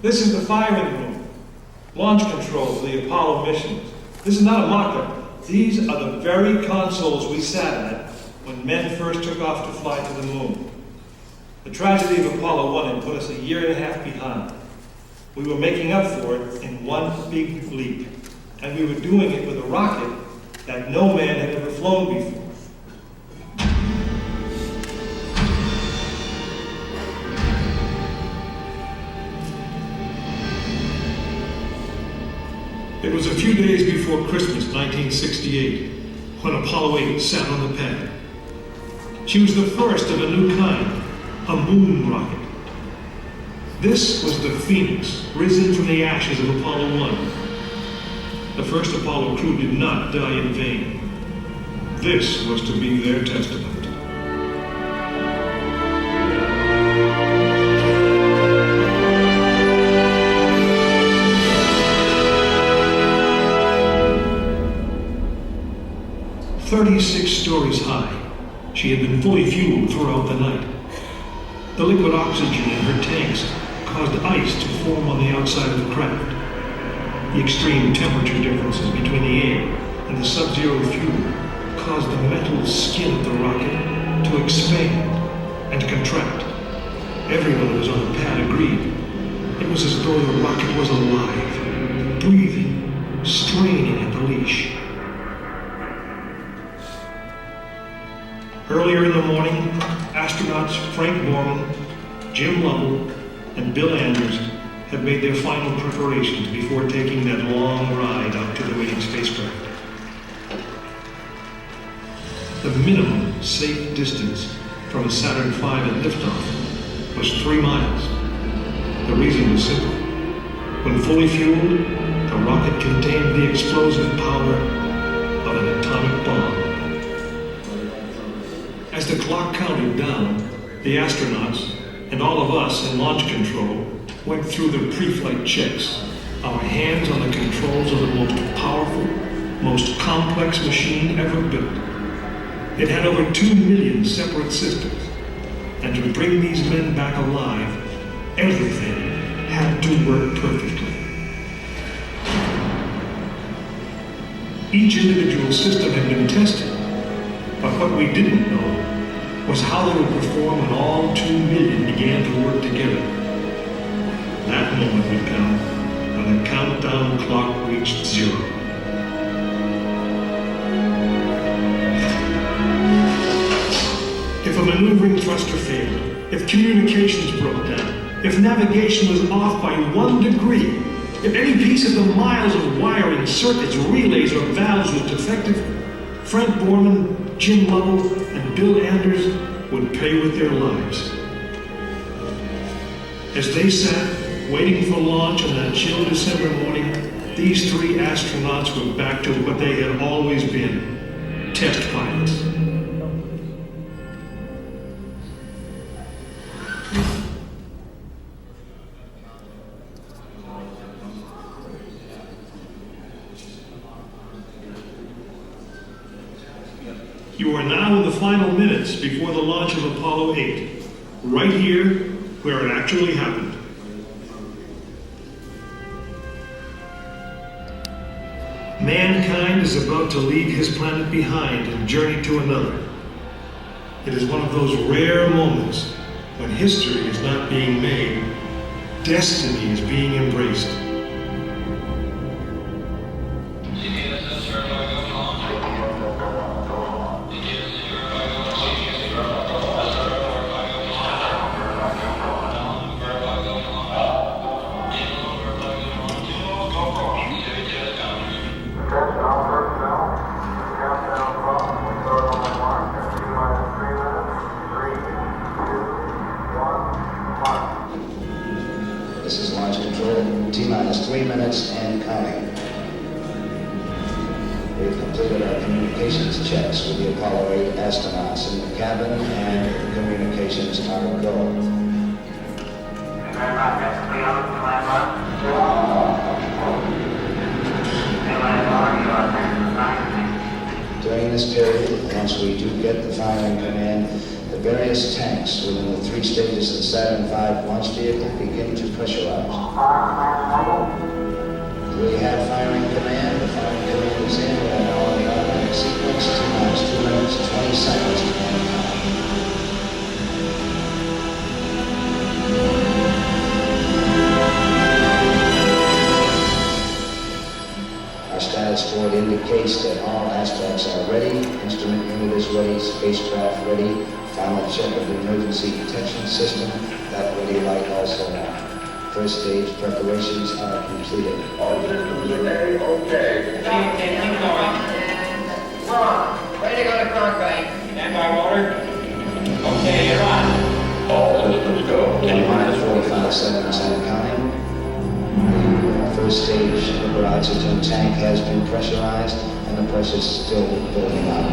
This is the firing room, launch control for the Apollo missions. This is not a mock-up. These are the very consoles we sat at when men first took off to fly to the moon. The tragedy of Apollo 1 had put us a year and a half behind. We were making up for it in one big leap, and we were doing it with a rocket that no man had ever flown before. It was a few days before Christmas, 1968, when Apollo 8 sat on the pad. She was the first of a new kind, a moon rocket. This was the Phoenix, risen from the ashes of Apollo 1. The first Apollo crew did not die in vain. This was to be their testament. "36 stories high, she had been fully fueled throughout the night. The liquid oxygen in her tanks caused ice to form on the outside of the craft. The extreme temperature differences between the air and the sub-zero fuel caused the metal skin of the rocket to expand and contract. Everyone who was on the pad agreed. It was as though the rocket was alive, breathing, straining at the leash. Earlier in the morning, astronauts Frank Borman, Jim Lovell, and Bill Anders had made their final preparations before taking that long ride out to the waiting spacecraft. The minimum safe distance from a Saturn V at liftoff was 3 miles. The reason was simple. When fully fueled, the rocket contained the explosive power of an atomic bomb. As the clock counted down, the astronauts and all of us in launch control went through the pre-flight checks, our hands on the controls of the most powerful, most complex machine ever built. It had over 2 million separate systems, and to bring these men back alive, everything had to work perfectly. Each individual system had been tested, but what we didn't know was how they would perform when all 2 million began to work together. That moment would come when the countdown clock reached 0. If a maneuvering thruster failed, if communications broke down, if navigation was off by 1 degree, if any piece of the miles of wiring, circuits, relays, or valves was defective, Frank Borman, Jim Lovell, and Bill Anders would pay with their lives. As they sat, waiting for launch on that chill December morning, these 3 astronauts were back to what they had always been, test pilots. You are now in the final minutes before the launch of Apollo 8, right here where it actually happened. Mankind is about to leave his planet behind and journey to another. It is one of those rare moments when history is not being made, destiny is being embraced. This is launch control, T-minus 3 minutes and counting. We've completed our communications checks with the Apollo 8 astronauts in the cabin, and communications are go. During this period, once we do get the firing command, the various tanks within the 3 stages of the Saturn V launch vehicle begin to pressurize. We have firing command. The firing command is in. We are now on the automatic sequence. T-minus 2 minutes, 20 seconds to end time. Our status board indicates that all aspects are ready. Instrument unit is ready. Spacecraft ready. Final check of the emergency detection system. That ready light also on. First stage preparations are completed. All systems are ready. Okay. Keep going. Ready to go to Cronkite. Stand by, Walter. Okay, you're on. All systems go. T-minus 45 seconds and counting. The first stage liquid oxygen tank has been pressurized and the pressure is still building up.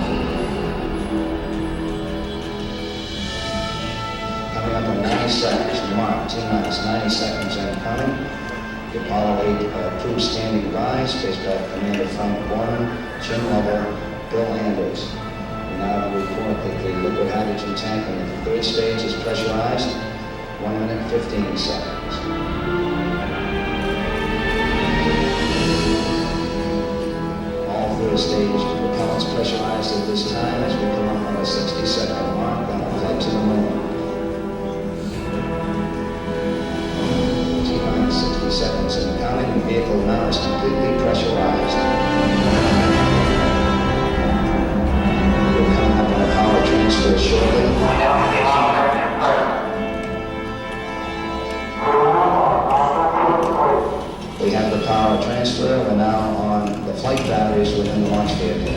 Coming up in 90 seconds, mark T-minus 90 seconds and counting. The Apollo 8 crew standing by, spacecraft commander Frank Borman, Jim Lovell, Bill Anders. We now report that the liquid hydrogen tank in the third stage is pressurized. 1 minute 15 seconds. All third stage propellants pressurized at this time as we come up on a 60-second mark on our flight to the moon. T-minus 60 seconds and counting. The vehicle now is completely pressurized. We're coming up on a power transfer shortly. We have the power transfer. We're now on the flight batteries within the launch vehicle.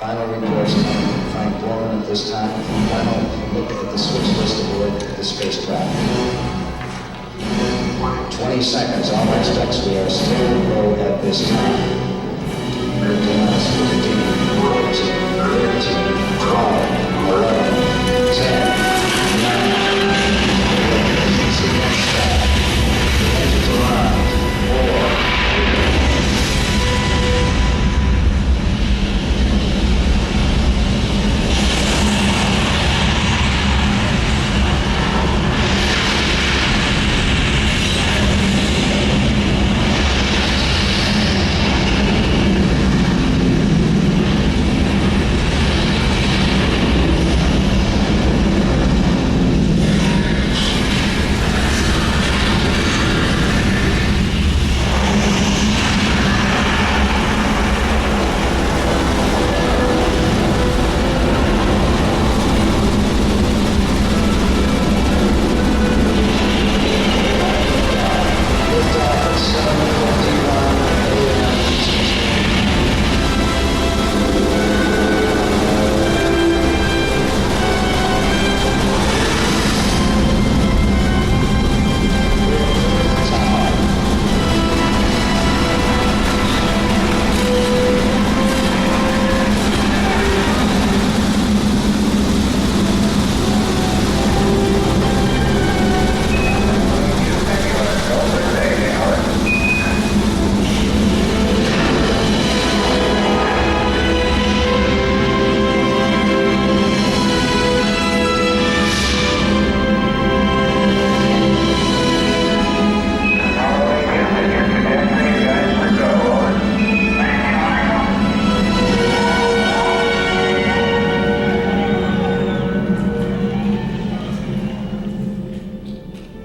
Final reports coming from Frank Borman at this time. Final look at the switch list aboard the spacecraft. 20 seconds. All aspects we are still low at this time. 15, 14, 12, 11, 10, 9, 8, sequence start. Engines are on. 4,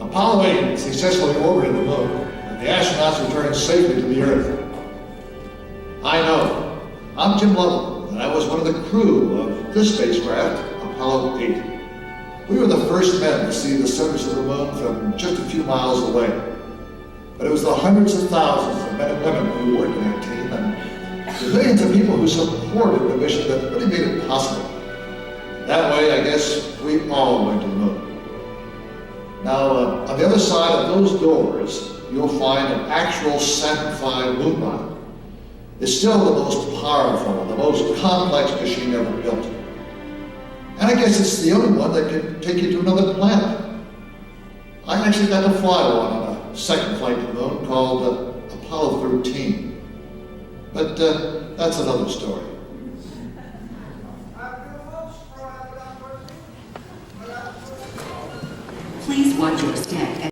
Apollo 8 successfully orbited the moon, and the astronauts returned safely to the Earth. I know. I'm Jim Lovell, and I was one of the crew of this spacecraft, Apollo 8. We were the first men to see the surface of the moon from just a few miles away. But it was the hundreds of thousands of men and women who worked in our team, and the millions of people who supported the mission that really made it possible. That way, I guess, we all went to the moon. Now, on the other side of those doors, you'll find an actual Saturn V moon rocket. It's still the most powerful, the most complex machine ever built. And I guess it's the only one that can take you to another planet. I actually got to fly one on a second flight to the moon called Apollo 13. But that's another story. Please watch your step.